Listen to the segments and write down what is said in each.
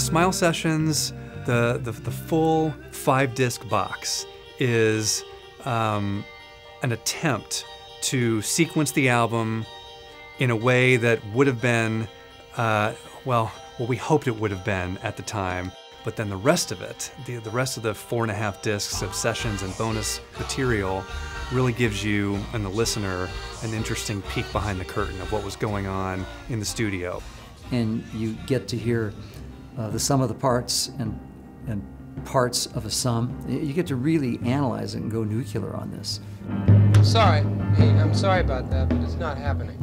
SMiLE Sessions, the full 5-disc box is an attempt to sequence the album in a way that would have been, well, we hoped it would have been at the time, but then the rest of it, the rest of the 4.5 discs of sessions and bonus material really gives you and the listener an interesting peek behind the curtain of what was going on in the studio. And you get to hear the sum of the parts and parts of a sum. You get to really analyze it and go nuclear on this. Sorry. Hey, I'm sorry about that, but it's not happening.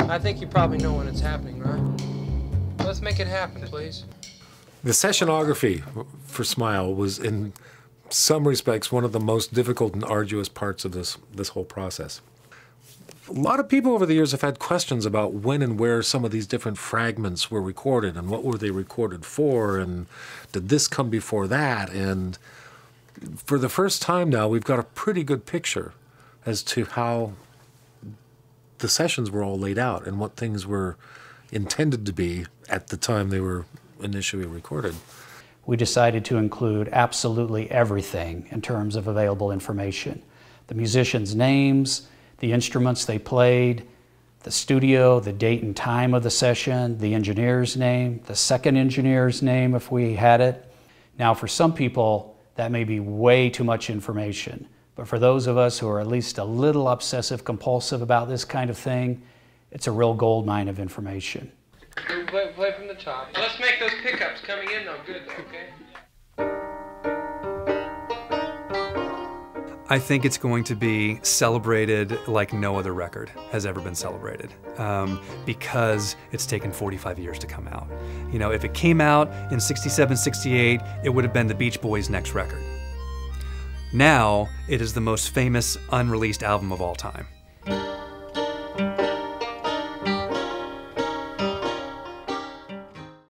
I think you probably know when it's happening, right? Let's make it happen, please. The sessionography for SMiLE was, in some respects, one of the most difficult and arduous parts of this whole process. A lot of people over the years have had questions about when and where some of these different fragments were recorded and what were they recorded for, and did this come before that? And for the first time now, we've got a pretty good picture as to how the sessions were all laid out and what things were intended to be at the time they were initially recorded. We decided to include absolutely everything in terms of available information. The musicians' names, the instruments they played, the studio, the date and time of the session, the engineer's name, the second engineer's name if we had it. Now for some people that may be way too much information, but for those of us who are at least a little obsessive compulsive about this kind of thing, it's a real gold mine of information. Play from the top. Let's make those pickups coming in though good, okay? I think it's going to be celebrated like no other record has ever been celebrated, because it's taken 45 years to come out. You know, if it came out in '67, '68, it would have been the Beach Boys' next record. Now, it is the most famous unreleased album of all time.